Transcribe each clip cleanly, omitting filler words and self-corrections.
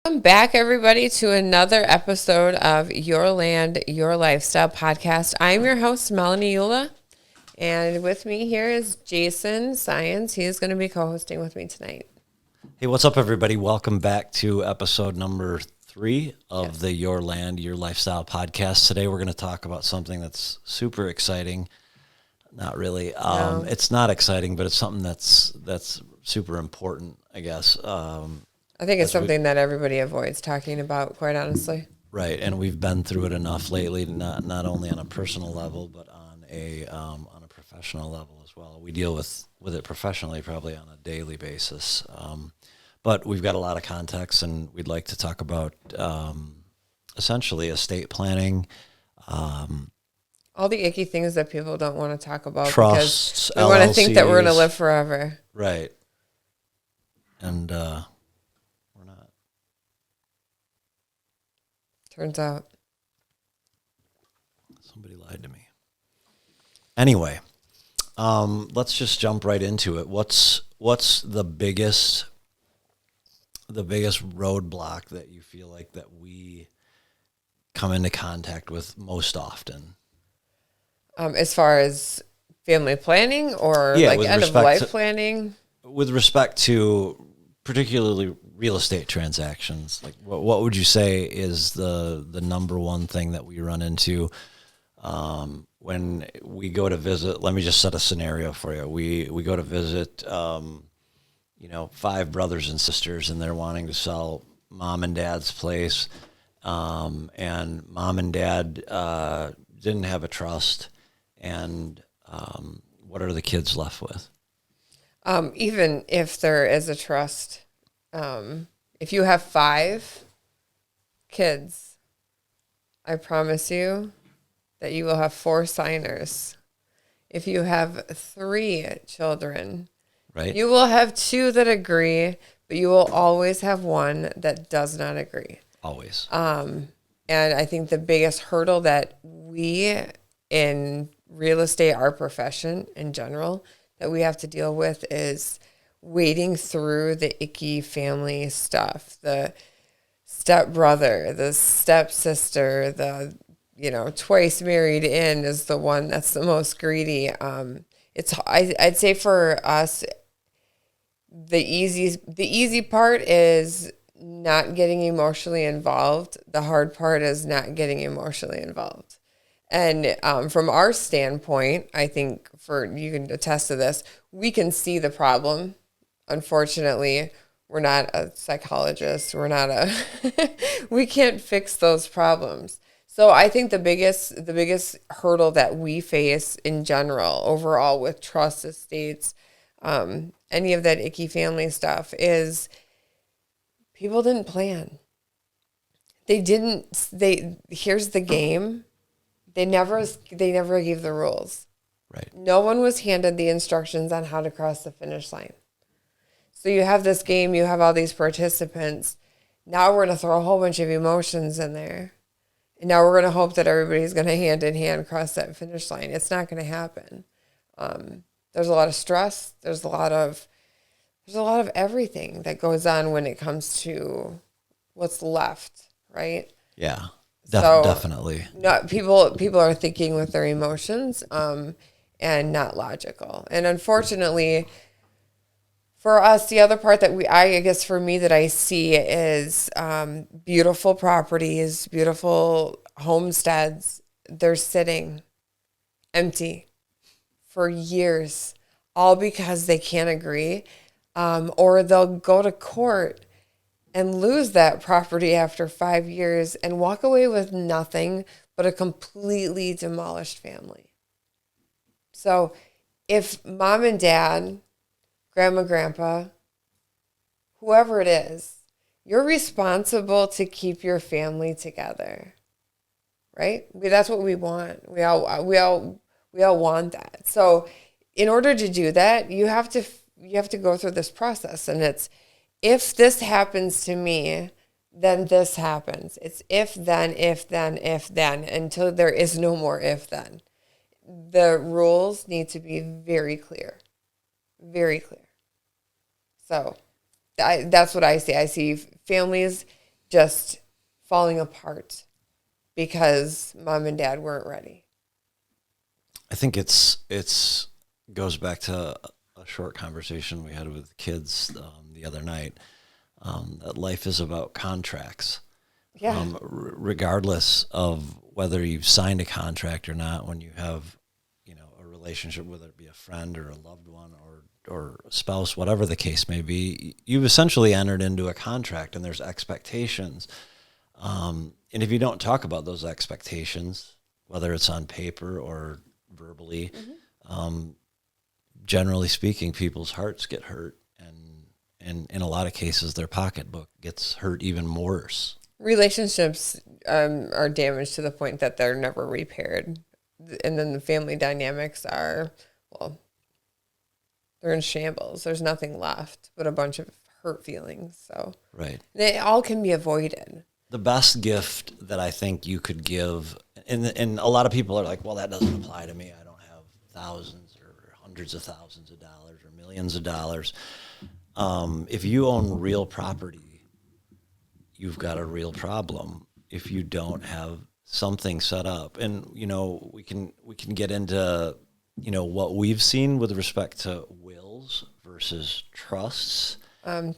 Welcome back, everybody, to another episode of Your Land, Your Lifestyle podcast. I'm your host, Melanie Eula, and with me here is Jason Science. He is going to be co-hosting with me tonight. Hey, what's up, everybody? Welcome back to episode number 3 of the Your Land, Your Lifestyle podcast. Today, we're going to talk about something that's super exciting. Not really. No. It's not exciting, but it's something that's super important, I guess. I think it's something that everybody avoids talking about, quite honestly. Right, and we've been through it enough lately, not only on a personal level, but on a professional level as well. We deal with it professionally, probably on a daily basis. But we've got a lot of context, and we'd like to talk about essentially estate planning, all the icky things that people don't want to talk about trusts, because we want to think that we're going to live forever. Right. And we're not. Turns out. Somebody lied to me. Anyway, let's just jump right into it. What's the biggest roadblock that you feel like that we come into contact with most often? As far as family planning or like end of life planning? With respect to particularly real estate transactions, like what would you say is the number one thing that we run into when we go to visit? Let me just set a scenario for you. We go to visit, 5 brothers and sisters, and they're wanting to sell mom and dad's place, and mom and dad didn't have a trust, and what are the kids left with? Even if there is a trust, if you have 5 kids, I promise you that you will have 4 signers. If you have 3 children, right, you will have 2 that agree, but you will always have 1 that does not agree. Always. And I think the biggest hurdle that we in real estate, our profession in general, that we have to deal with is wading through the icky family stuff. The stepbrother, the stepsister, the twice married in is the one that's the most greedy. I'd say for us, the easy part is not getting emotionally involved. The hard part is not getting emotionally involved. And from our standpoint, I think you can attest to this, we can see the problem. Unfortunately, we're not a psychologist. We're not we can't fix those problems. So I think the biggest hurdle that we face in general, overall with trust estates, any of that icky family stuff is people didn't plan. Here's the game. They never gave the rules. Right. No one was handed the instructions on how to cross the finish line. So you have this game, you have all these participants. Now we're going to throw a whole bunch of emotions in there. And now we're going to hope that everybody's going to hand in hand cross that finish line. It's not going to happen. There's a lot of stress. There's a lot of everything that goes on when it comes to what's left, right? Yeah. Definitely. No, people are thinking with their emotions, and not logical. And unfortunately, for us, the other part that I guess for me that I see is beautiful properties, beautiful homesteads. They're sitting empty for years, all because they can't agree, or they'll go to court and lose that property after 5 years and walk away with nothing but a completely demolished family. So if mom and dad, grandma, grandpa, whoever it is, you're responsible to keep your family together, right? That's what we want. We all want that. So in order to do that, you have to go through this process, and it's, if this happens to me, then this happens. It's if then, until there is no more if then. The rules need to be very clear. Very clear. So that's what I see. I see families just falling apart because mom and dad weren't ready. I think it's goes back to a short conversation we had with the kids the other night, that life is about contracts. Yeah. Regardless of whether you've signed a contract or not, when you have, a relationship, whether it be a friend or a loved one or a spouse, whatever the case may be, you've essentially entered into a contract and there's expectations. And if you don't talk about those expectations, whether it's on paper or verbally, generally speaking, people's hearts get hurt, and in a lot of cases, their pocketbook gets hurt even worse. Relationships are damaged to the point that they're never repaired. And then the family dynamics are, well, they're in shambles. There's nothing left but a bunch of hurt feelings. So right, they all can be avoided. The best gift that I think you could give, and a lot of people are like, well, that doesn't apply to me. I don't have thousands or hundreds of thousands of dollars or millions of dollars. If you own real property, you've got a real problem. If you don't have something set up, and we can get into what we've seen with respect to wills versus trusts.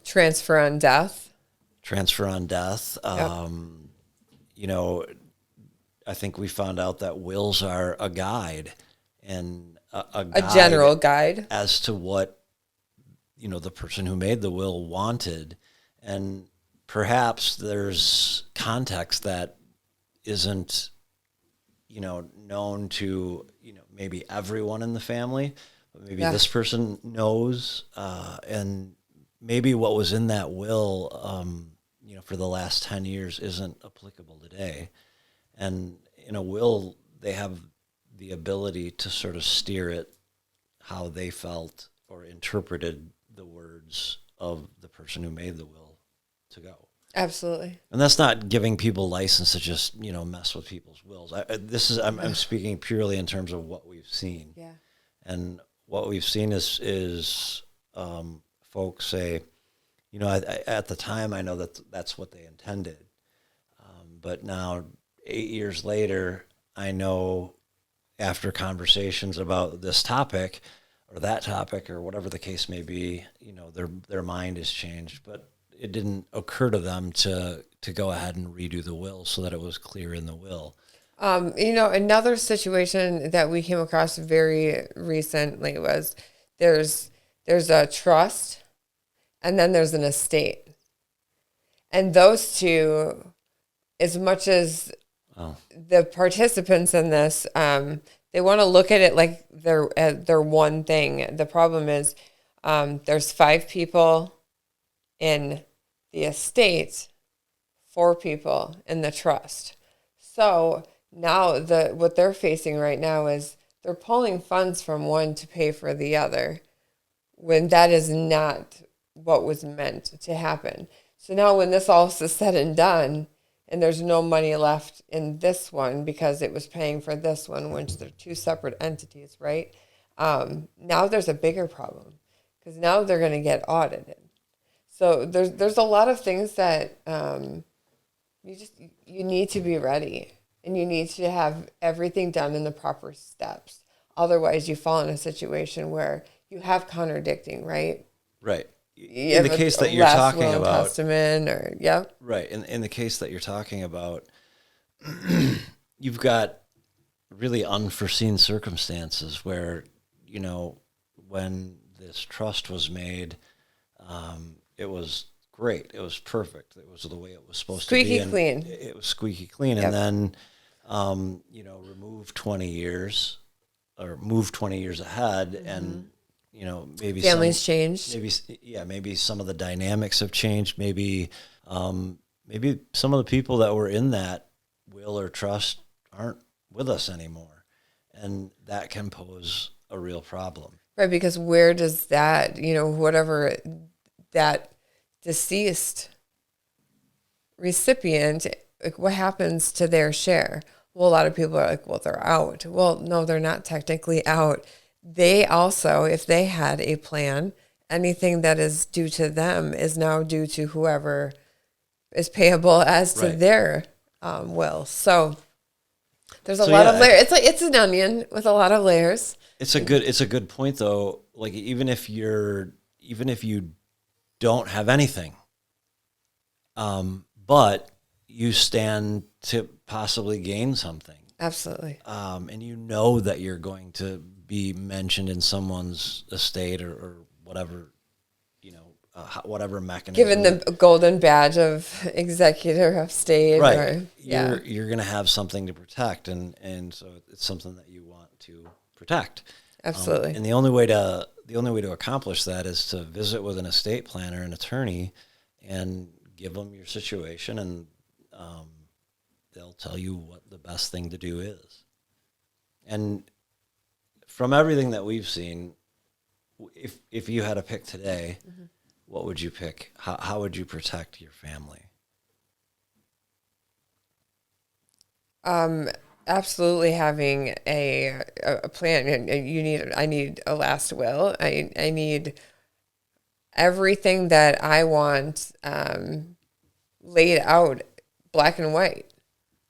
Transfer on death. Yep. I think we found out that wills are a guide, and a general guide as to what the person who made the will wanted, and perhaps there's context that isn't known to maybe everyone in the family, but maybe this person knows, and maybe what was in that will for the last 10 years isn't applicable today. And in a will, they have the ability to sort of steer it how they felt or interpreted the words of the person who made the will to go. Absolutely. And that's not giving people license to just, mess with people's wills. I'm speaking purely in terms of what we've seen. Yeah. And what we've seen is folks say, at the time I know that that's what they intended. But now 8 years later, I know after conversations about this topic or that topic or whatever the case may be, their mind has changed, but it didn't occur to them to go ahead and redo the will so that it was clear in the will. Another situation that we came across very recently was there's a trust and then there's an estate. And those two, as much as the participants in this, they want to look at it like they're one thing. The problem is there's 5 people in the estate, 4 people in the trust. So now what they're facing right now is they're pulling funds from one to pay for the other, when that is not what was meant to happen. So now when this all is said and done, and there's no money left in this one because it was paying for this one, which they're 2 separate entities, right? Now there's a bigger problem because now they're going to get audited. So there's a lot of things that you need to be ready, and you need to have everything done in the proper steps. Otherwise, you fall in a situation where you have contradicting, right? Right. In the case that you're talking about, testament, or right. In the case that you're talking about, you've got really unforeseen circumstances where when this trust was made, it was great. It was perfect. It was the way it was supposed to be. Squeaky clean. It was squeaky clean. Yep. And then, remove 20 years or move 20 years ahead, mm-hmm. and, maybe families changed. Maybe some of the dynamics have changed. Maybe some of the people that were in that will or trust aren't with us anymore. And that can pose a real problem. Right, because where does that, whatever that deceased recipient, like, what happens to their share? Well, a lot of people are like, well, they're out. Well, no, they're not technically out. They also, if they had a plan, anything that is due to them is now due to whoever is payable as to Right. their will. So there's a So, lot yeah, of layers. It's an onion with a lot of layers. it's a good point though. Like even if you don't have anything, but you stand to possibly gain something. Absolutely. And you know that you're going to be mentioned in someone's estate or whatever, whatever mechanism. Given the golden badge of executor of state, right, or you're going to have something to protect, and so it's something that you want to protect. absolutely. And the only way to accomplish that is to visit with an estate planner, an attorney, and give them your situation, and they'll tell you what the best thing to do is. And from everything that we've seen, if you had to pick today, what would you pick? How would you protect your family? Absolutely having a plan. I need a last will. I need everything that I want laid out black and white.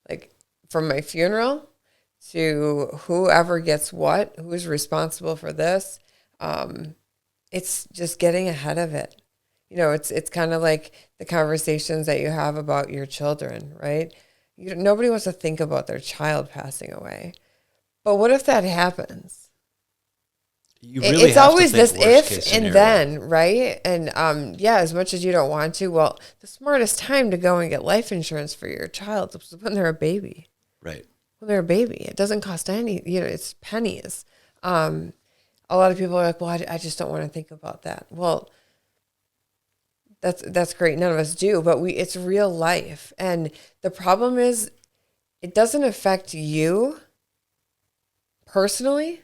Like from my funeral to whoever gets what, who's responsible for this. It's just getting ahead of it. It's kind of like the conversations that you have about your children, right? Nobody wants to think about their child passing away. But what if that happens? It's always this if and then, right? And as much as you don't want to, well, the smartest time to go and get life insurance for your child is when they're a baby. Right. When they're a baby, it doesn't cost any. It's pennies. A lot of people are like, well, I just don't want to think about that. Well, that's great. None of us do, but it's real life. And the problem is it doesn't affect you personally.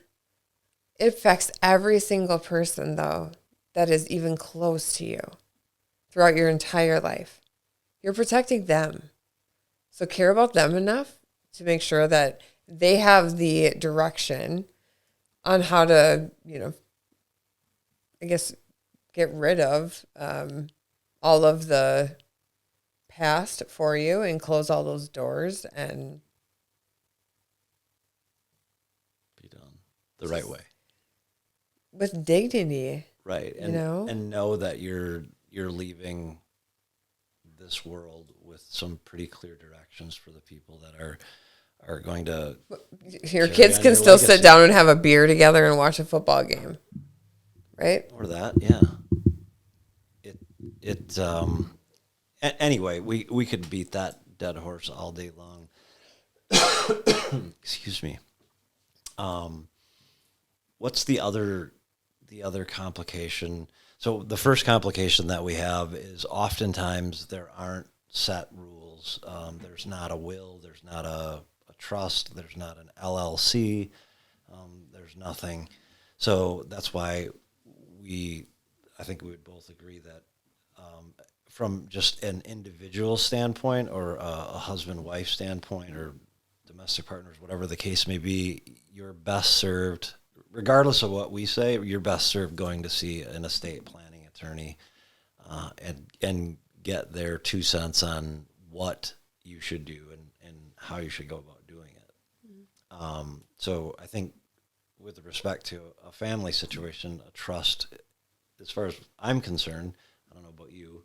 It affects every single person, though, that is even close to you throughout your entire life. You're protecting them. So care about them enough to make sure that they have the direction on how to, I guess, get rid of all of the past for you and close all those doors and be done the right way. With dignity. Right. And know that you're leaving this world with some pretty clear directions for the people that are going to. Your kids can still sit down and have a beer together and watch a football game. Right? Or that, yeah. Anyway, we could beat that dead horse all day long. Excuse me. What's the other complication? So the first complication that we have is oftentimes there aren't set rules. There's not a will. There's not a trust. There's not an LLC. There's nothing. So that's why I think we would both agree that from just an individual standpoint or a husband-wife standpoint or domestic partners, whatever the case may be, you're best served, regardless of what we say, you're best served going to see an estate planning attorney and get their 2 cents on what you should do and how you should go about doing it. Mm-hmm. So I think with respect to a family situation, a trust, as far as I'm concerned, I don't know about you,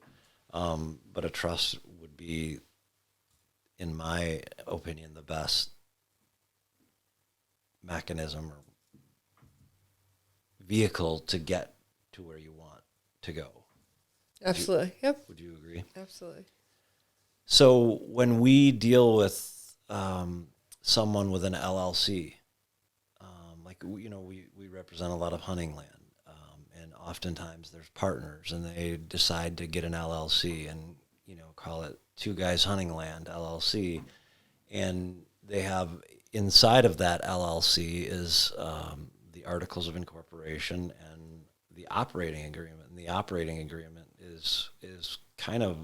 but a trust would be, in my opinion, the best mechanism or vehicle to get to where you want to go. Absolutely. Yep. Would you agree? Absolutely. So when we deal with someone with an LLC, we represent a lot of hunting land, and oftentimes there's partners, and they decide to get an LLC and call it Two Guys Hunting Land LLC, and they have inside of that LLC is the articles of incorporation and the operating agreement, and the operating agreement is kind of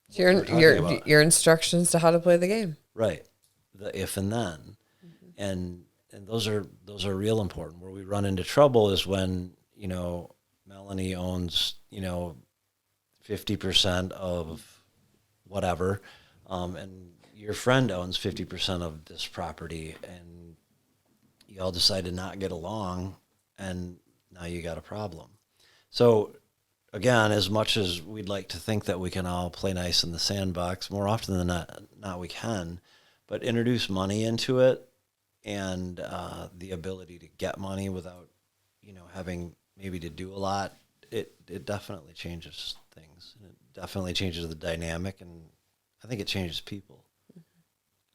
your instructions to how to play the game. Right. The if and then. Mm-hmm. And those are real important. Where we run into trouble is when, Melanie owns, 50% of whatever, and your friend owns 50% of this property, and you all decide to not get along, and now you got a problem. So again, as much as we'd like to think that we can all play nice in the sandbox, more often than not we can, but introduce money into it, and the ability to get money without, having maybe to do a lot, it definitely changes things. It definitely changes the dynamic, and I think it changes people.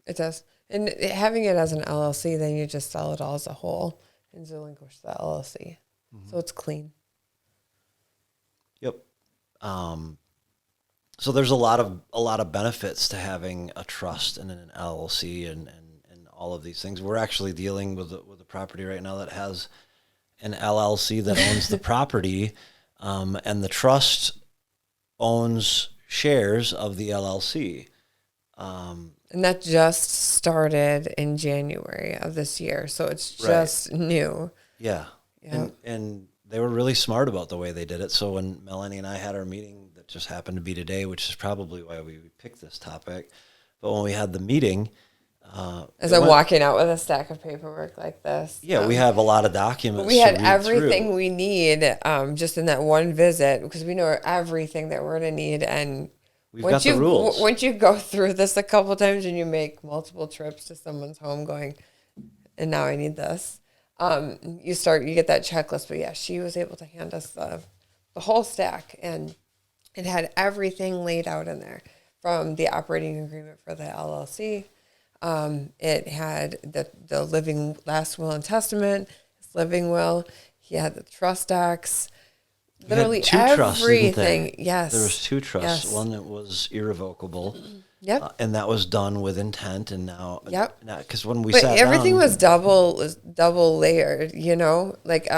It does. And having it as an LLC, then you just sell it all as a whole and relinquish the LLC. Mm-hmm. So it's clean. Yep. So there's a lot of benefits to having a trust and an LLC and all of these things. We're actually dealing with a property right now that has an LLC that owns the property, and the trust owns shares of the LLC. And that just started in January of this year, so it's just new. Yeah. And they were really smart about the way they did it. So when Melanie and I had our meeting that just happened to be today, which is probably why we picked this topic, but when we had the meeting, as I'm walking out with a stack of paperwork like this. Yeah, we have a lot of documents. We had everything we need just in that one visit, because we know everything that we're going to need. And we've got the rules. Once you go through this a couple times and you make multiple trips to someone's home going, and now I need this, you get that checklist. But yeah, she was able to hand us the whole stack, and it had everything laid out in there, from the operating agreement for the LLC. It had the living last will and testament, his living will. He had the trust docs. Literally everything. Yes. There was 2 trusts. Yes. One that was irrevocable. Yep. And that was done with intent. And now, yep. Because when we sat down, everything was double layered. Like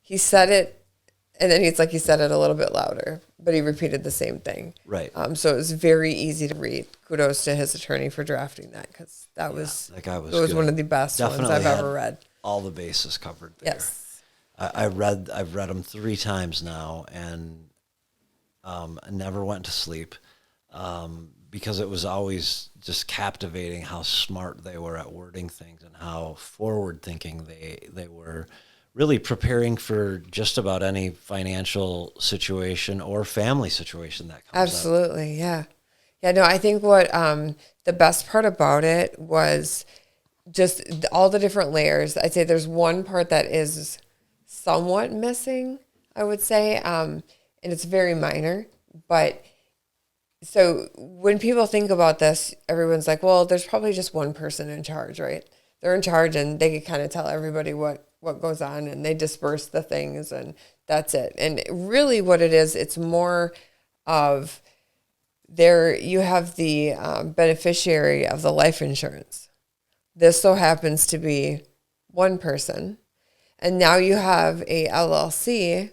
he said it, and then he said it a little bit louder, but he repeated the same thing. Right. So it was very easy to read. Kudos to his attorney for drafting that, because that was one of the best ones I've ever read. All the bases covered there. Yes. I've read them 3 times now, and never went to sleep, because it was always just captivating how smart they were at wording things and how forward thinking they were, really preparing for just about any financial situation or family situation that comes Absolutely, up. Yeah. Yeah, no, I think what the best part about it was just all the different layers. I'd say there's one part that is somewhat missing, I would say, and it's very minor. But so when people think about this, everyone's like, well, there's probably just one person in charge, right? They're in charge, and they can kind of tell everybody what goes on, and they disperse the things, and that's it. And really what it is, it's more of you have the beneficiary of the life insurance. This so happens to be one person. And now you have a LLC,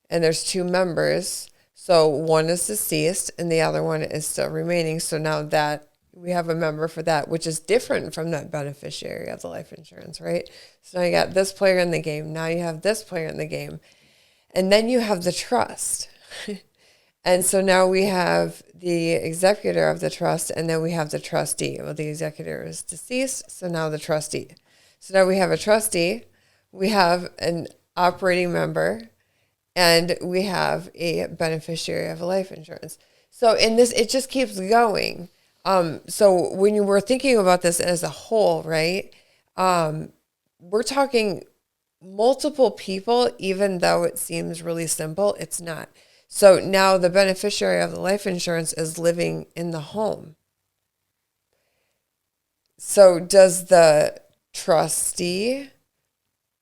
and there's 2 members. So one is deceased and the other one is still remaining. So now that we have a member for that, which is different from that beneficiary of the life insurance, right? So now you got this player in the game. Now you have this player in the game. And then you have the trust. And so now we have the executor of the trust, and then we have the trustee. Well, the executor is deceased, so now the trustee. So now we have a trustee, we have an operating member, and we have a beneficiary of a life insurance. So in this, it just keeps going. So when you were thinking about this as a whole, right, we're talking multiple people, even though it seems really simple, it's not. So now the beneficiary of the life insurance is living in the home. So does the trustee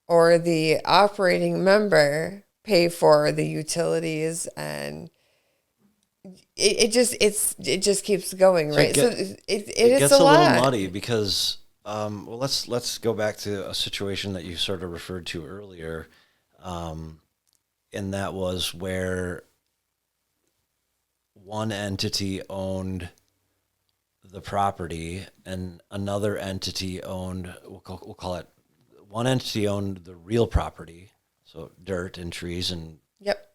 or the operating member pay for the utilities? And it just keeps going, right? So it gets a little muddy because let's go back to a situation that you sort of referred to earlier, and that was where one entity owned the property and another entity owned, we'll call it, one entity owned the real property, so dirt and trees and yep,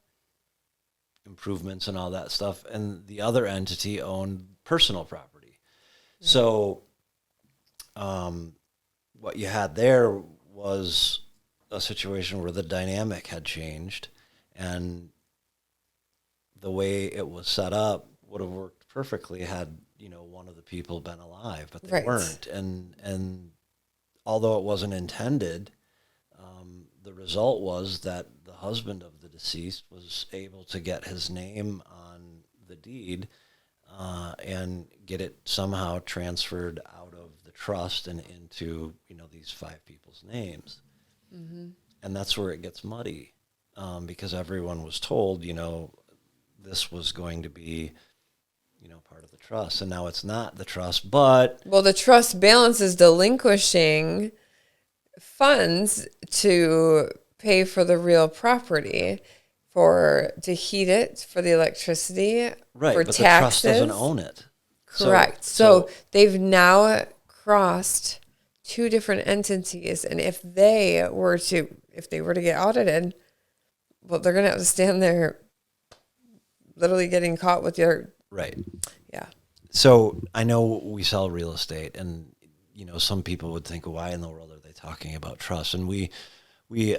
improvements and all that stuff, and the other entity owned personal property. So what you had there was a situation where the dynamic had changed, and the way it was set up would have worked perfectly had, one of the people been alive, but they weren't. And although it wasn't intended, the result was that the husband of the deceased was able to get his name on the deed and get it somehow transferred out of the trust and into, these 5 people's names. Mm-hmm. And that's where it gets muddy, because everyone was told, this was going to be, part of the trust. And now it's not the trust, but... Well, the trust balance is delinquishing funds to pay for the real property, to heat it, for the electricity, right, for but taxes. The trust doesn't own it. Correct. So they've now crossed 2 different entities, and if they were to get audited, well, they're going to have to stand there literally getting caught with your... Right. Yeah. So I know we sell real estate, and, some people would think, why in the world are they talking about trust? And we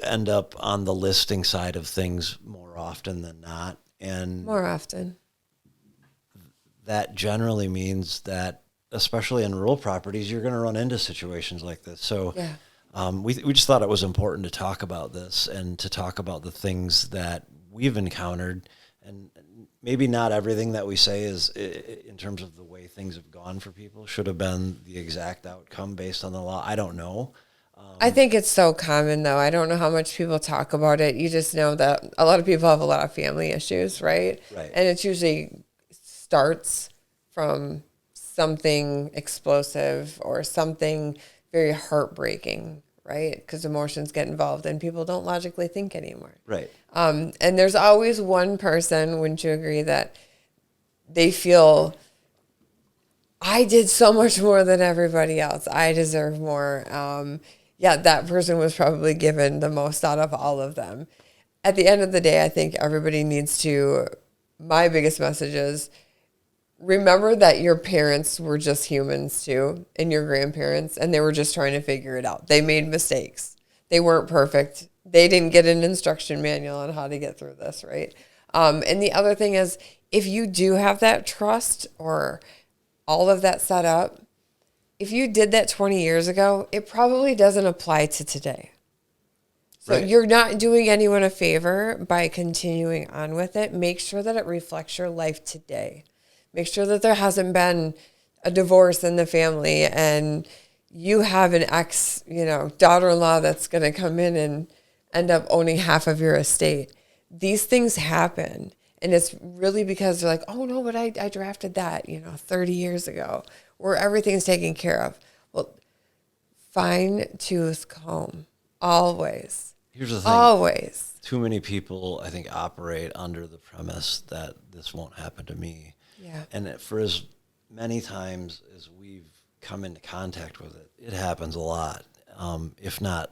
end up on the listing side of things more often than not. And more often. That generally means that, especially in rural properties, you're going to run into situations like this. So we just thought it was important to talk about this and to talk about the things that we've encountered. And maybe not everything that we say is, in terms of the way things have gone for people, should have been the exact outcome based on the law. I don't know. I think it's so common, though. I don't know how much people talk about it. You just know that a lot of people have a lot of family issues, right? Right. And it usually starts from something explosive or something very heartbreaking, right? Because emotions get involved and people don't logically think anymore. Right. And there's always one person, wouldn't you agree, that they feel, I did so much more than everybody else. I deserve more. That person was probably given the most out of all of them. At the end of the day, I think everybody needs to, my biggest message is, remember that your parents were just humans too, and your grandparents, and they were just trying to figure it out. They made mistakes. They weren't perfect. They didn't get an instruction manual on how to get through this, right? And the other thing is, if you do have that trust or all of that set up, if you did that 20 years ago, it probably doesn't apply to today. So You're not doing anyone a favor by continuing on with it. Make sure that it reflects your life today. Make sure that there hasn't been a divorce in the family and you have an ex, daughter-in-law that's going to come in and end up owning half of your estate. These things happen. And it's really because they're like, oh, no, but I drafted that, 30 years ago, where everything's taken care of. Well, fine-tooth comb, always. Here's the thing. Always. Too many people, I think, operate under the premise that this won't happen to me. Yeah. And for as many times as we've come into contact with it, it happens a lot, if not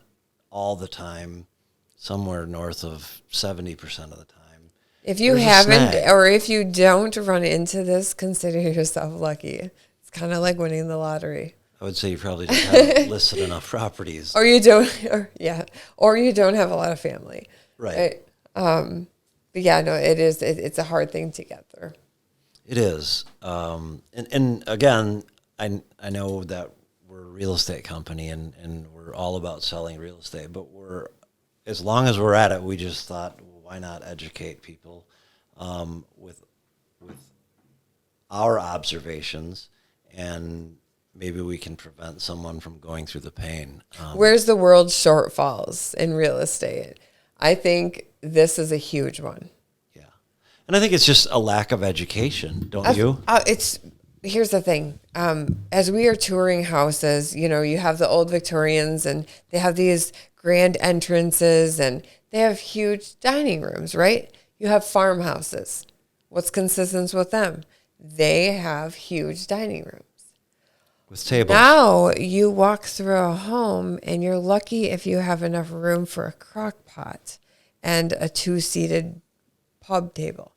all the time, somewhere north of 70% of the time. If you haven't, or if you don't run into this, consider yourself lucky. It's kind of like winning the lottery. I would say you probably just haven't listed enough properties. Or you don't, or you don't have a lot of family. Right. But yeah, no, it is. It's a hard thing to get through. It is. And again, I know that we're a real estate company and we're all about selling real estate, but as long as we're at it, we just thought, well, why not educate people with our observations, and maybe we can prevent someone from going through the pain. Where's the world's shortfalls in real estate? I think this is a huge one. Yeah. And I think it's just a lack of education, don't you? Here's the thing. As we are touring houses, you have the old Victorians and they have these grand entrances and they have huge dining rooms, right? You have farmhouses. What's consistent with them? They have huge dining rooms. With tables. Now you walk through a home and you're lucky if you have enough room for a crock pot and a 2-seated pub table.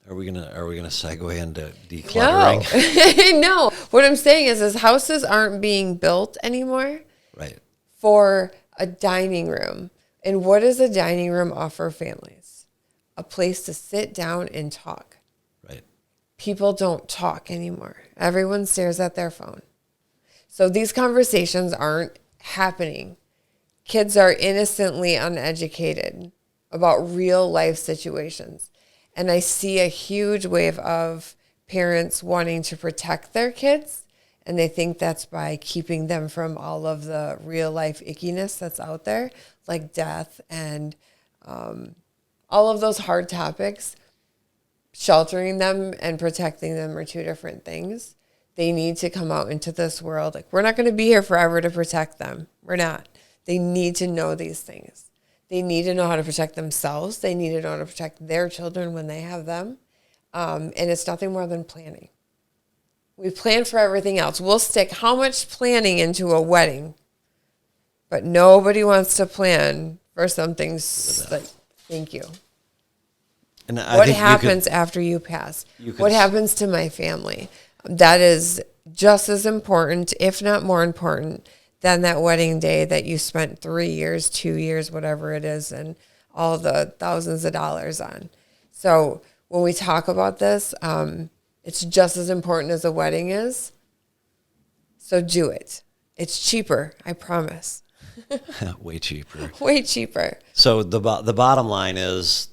Are we gonna segue into decluttering? No. No. What I'm saying is houses aren't being built anymore Right. for a dining room. And what does a dining room offer families? A place to sit down and talk. Right. People don't talk anymore. Everyone stares at their phone. So these conversations aren't happening. Kids are innocently uneducated about real life situations. And I see a huge wave of parents wanting to protect their kids. And they think that's by keeping them from all of the real life ickiness that's out there, like death and all of those hard topics. Sheltering them and protecting them are two different things. They need to come out into this world. Like, we're not going to be here forever to protect them. We're not. They need to know these things. They need to know how to protect themselves. They need to know how to protect their children when they have them. And it's nothing more than planning. We plan for everything else. We'll stick how much planning into a wedding, but nobody wants to plan for something like, thank you. And What happens after you pass? What happens to my family? That is just as important, if not more important, than that wedding day that you spent 3 years, 2 years, whatever it is, and all the thousands of dollars on. So when we talk about this, it's just as important as a wedding is. So do it. It's cheaper, I promise. Way cheaper. Way cheaper. So the bottom line is,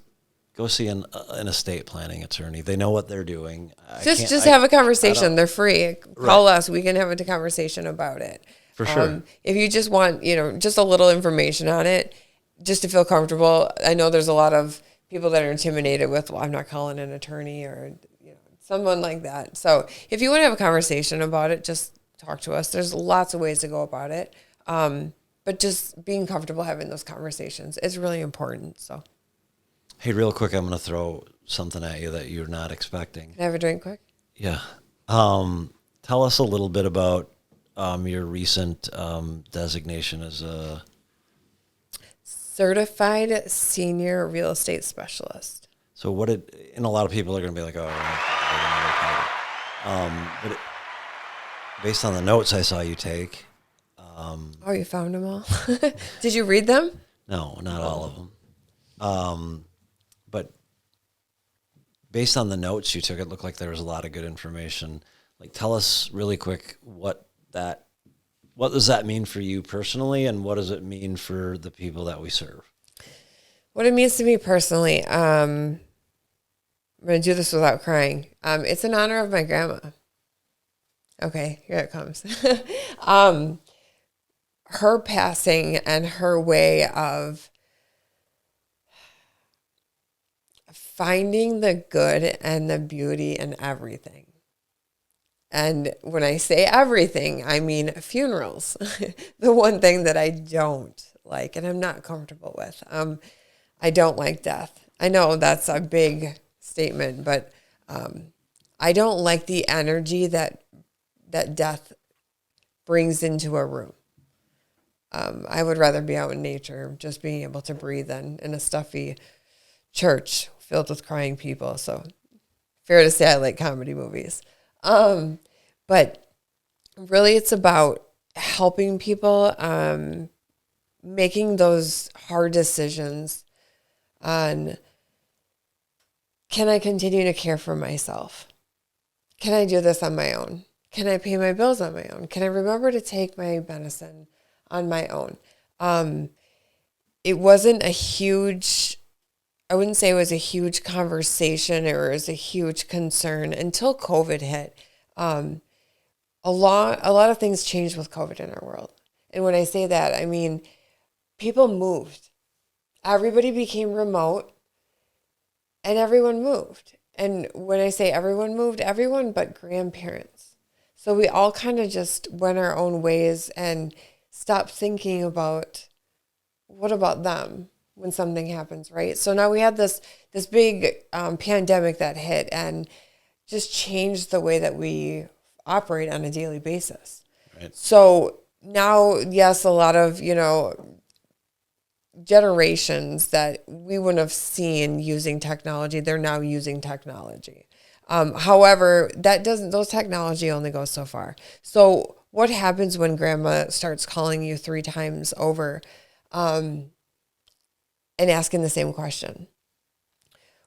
go see an estate planning attorney. They know what they're doing. Just have a conversation. They're free. Call us. We can have a conversation about it. For sure. If you just want, just a little information on it, just to feel comfortable. I know there's a lot of people that are intimidated with, well, I'm not calling an attorney or someone like that. So if you want to have a conversation about it, just talk to us. There's lots of ways to go about it. But just being comfortable having those conversations is really important. So. Hey, real quick, I'm going to throw something at you that you're not expecting. Can I have a drink quick? Yeah. Tell us a little bit about your recent designation as a certified senior real estate specialist. So and a lot of people are going to be like, but based on the notes I saw you take. Oh, you found them all? Did you read them? No, not all of them. But based on the notes you took, it looked like there was a lot of good information. Like, tell us really quick what does that mean for you personally, and what does it mean for the people that we serve? What it means to me personally, I'm going to do this without crying. It's in honor of my grandma. Okay, here it comes. Her passing and her way of finding the good and the beauty in everything. And when I say everything, I mean funerals. The one thing that I don't like and I'm not comfortable with. I don't like death. I know that's a big statement, but I don't like the energy that death brings into a room. I would rather be out in nature, just being able to breathe than in a stuffy church filled with crying people. So fair to say I like comedy movies. But really it's about helping people, making those hard decisions on, can I continue to care for myself? Can I do this on my own? Can I pay my bills on my own? Can I remember to take my medicine on my own? It wasn't a huge, I wouldn't say it was a huge conversation or it was a huge concern until COVID hit. A lot of things changed with COVID in our world. And when I say that, I mean, people moved. Everybody became remote and everyone moved. And when I say everyone moved, everyone but grandparents. So we all kind of just went our own ways and stopped thinking about what about them when something happens, right? So now we had this big pandemic that hit and just changed the way that we operate on a daily basis. Right. So now, yes, a lot of, generations that we wouldn't have seen using technology, they're now using technology. However, those technology only goes so far. So what happens when grandma starts calling you 3 times over and asking the same question?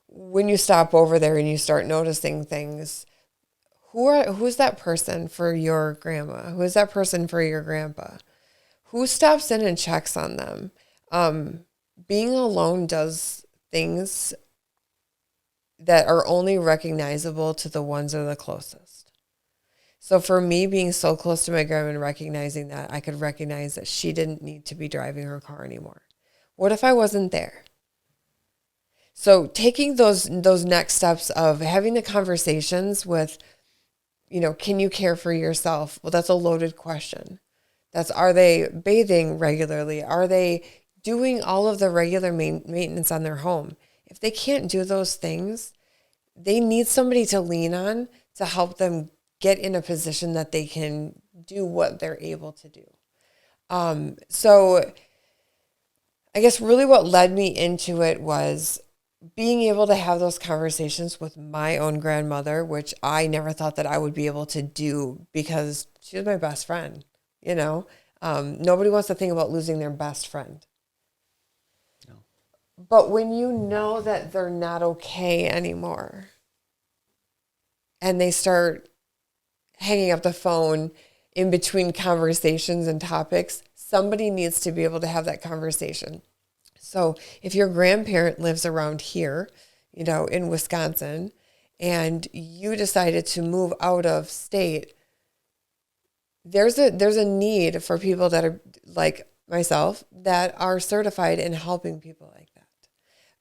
When you stop over there and you start noticing things, who's that person for your grandma? Who's that person for your grandpa? Who stops in and checks on them? Being alone does things that are only recognizable to the ones that are the closest. So for me, being so close to my grandma and recognizing that, I could recognize that she didn't need to be driving her car anymore. What if I wasn't there? So taking those next steps of having the conversations with, can you care for yourself? Well, that's a loaded question. Are they bathing regularly? Are they doing all of the regular maintenance on their home? If they can't do those things, they need somebody to lean on to help them get in a position that they can do what they're able to do. So I guess really what led me into it was being able to have those conversations with my own grandmother, which I never thought that I would be able to do because she was my best friend. Nobody wants to think about losing their best friend. No. But when you know that they're not okay anymore and they start hanging up the phone in between conversations and topics, somebody needs to be able to have that conversation. So if your grandparent lives around here, in Wisconsin, and you decided to move out of state, there's a need for people that are like myself that are certified in helping people like that.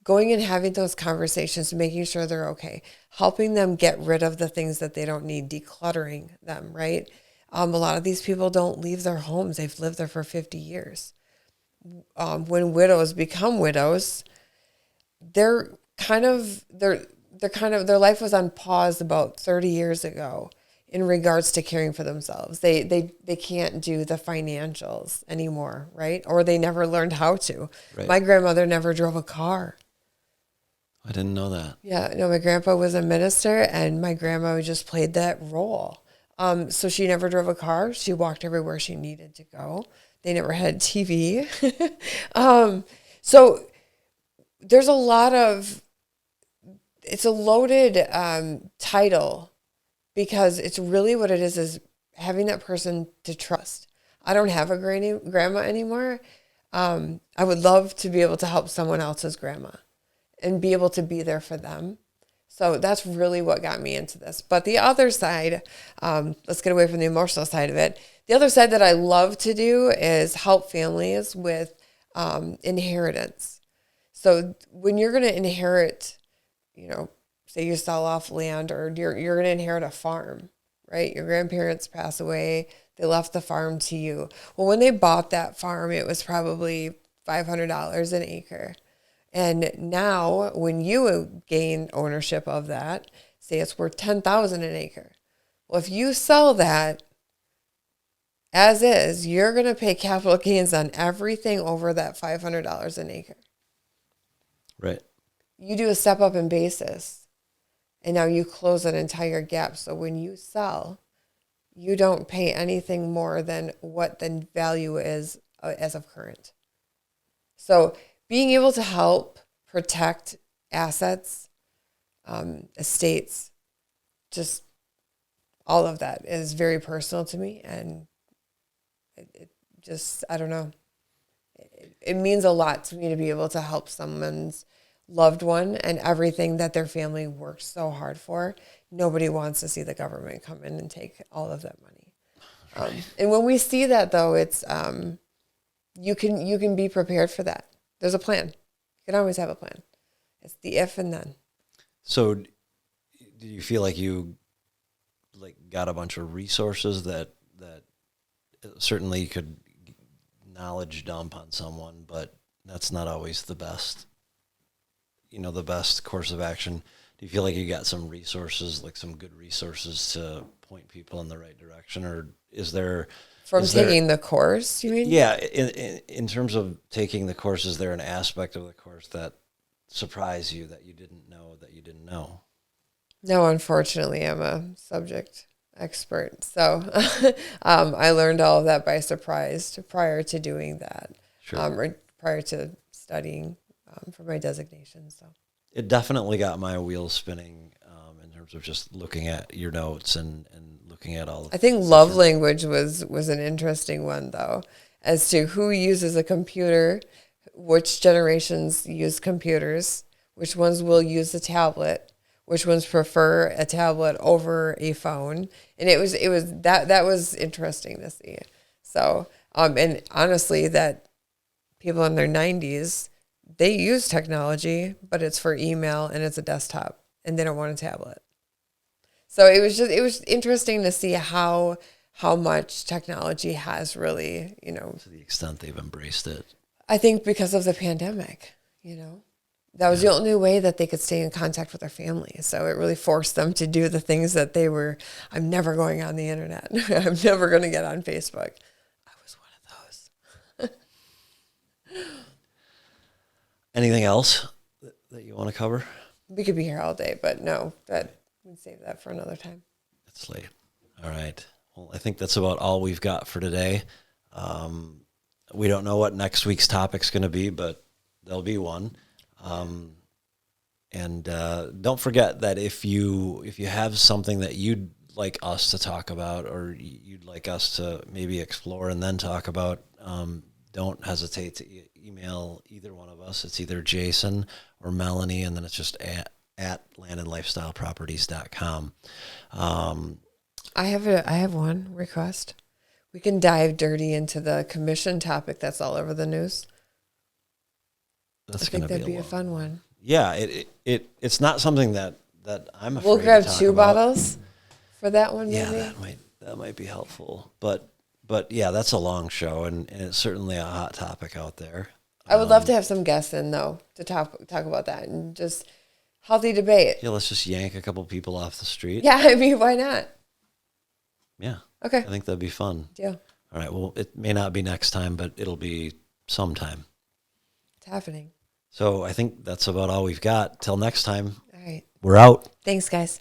Going and having those conversations, making sure they're okay, helping them get rid of the things that they don't need, decluttering them, right? A lot of these people don't leave their homes. They've lived there for 50 years. When widows become widows, their life was on pause about 30 years ago in regards to caring for themselves. They can't do the financials anymore, right? Or they never learned how to. Right. My grandmother never drove a car. I didn't know that. Yeah, no, my grandpa was a minister and my grandma just played that role. So she never drove a car. She walked everywhere she needed to go. They never had TV. So there's it's a loaded title because it's really what it is having that person to trust. I don't have a grandma anymore. I would love to be able to help someone else's grandma and be able to be there for them. So that's really what got me into this. But the other side, let's get away from the emotional side of it. The other side that I love to do is help families with inheritance. So when you're going to inherit, say you sell off land or you're going to inherit a farm, right? Your grandparents pass away. They left the farm to you. Well, when they bought that farm, it was probably $500 an acre. And now when you gain ownership of that, say it's worth $10,000 an acre. Well, if you sell that as is, you're going to pay capital gains on everything over that $500 an acre. Right. You do a step up in basis and now you close an entire gap. So when you sell, you don't pay anything more than what the value is as of current. So being able to help protect assets, estates, just all of that is very personal to me. And it just, I don't know. It means a lot to me to be able to help someone's loved one and everything that their family worked so hard for. Nobody wants to see the government come in and take all of that money. And when we see that, though, it's you can be prepared for that. There's a plan. You can always have a plan. It's the if and then. So do you feel like you got a bunch of resources that certainly you could knowledge dump on someone, but that's not always the best, the best course of action? Do you feel like you got some resources, like some good resources to point people in the right direction? Or is there From taking the course, you mean? Yeah, in terms of taking the course, is there an aspect of the course that surprised you that you didn't know that you didn't know? No, unfortunately, I'm a subject expert. So I learned all of that by surprise prior to doing that, Sure. or prior to studying for my designation. So It definitely got my wheels spinning in terms of just looking at your notes and looking at all. I think love language was an interesting one, though, as to who uses a computer, which generations use computers, which ones will use a tablet, which ones prefer a tablet over a phone, and it was that was interesting to see. So and honestly, that people in their 90s, they use technology, but it's for email and it's a desktop, and they don't want a tablet. So it was interesting to see how much technology has really, to the extent they've embraced it. I think because of the pandemic, that was the only way that they could stay in contact with their family. So it really forced them to do the things that I'm never going on the internet. I'm never going to get on Facebook. I was one of those. Anything else that you want to cover? We could be here all day, but no, we'd save that for another time. It's late. All right. Well, I think that's about all we've got for today. We don't know what next week's topic's going to be, but there'll be one. And don't forget that if you have something that you'd like us to talk about, or you'd like us to maybe explore and then talk about, don't hesitate to email either one of us. It's either Jason or Melanie, and then it's just at landandlifestyleproperties.com. I have one request. We can dive dirty into the commission topic that's all over the news. I think that'd be a fun one. Yeah, it's not something that I'm afraid We'll grab to talk 2 about. bottles for that one, maybe. Yeah, that might be helpful. But yeah, that's a long show, and it's certainly a hot topic out there. I would love to have some guests in, though, to talk about that and just healthy debate. Yeah, let's just yank a couple people off the street. Yeah, I mean, why not? Yeah. Okay. I think that'd be fun. Deal. All right. Well, it may not be next time, but it'll be sometime. It's happening. So I think that's about all we've got. Till next time. All right. We're out. Thanks, guys.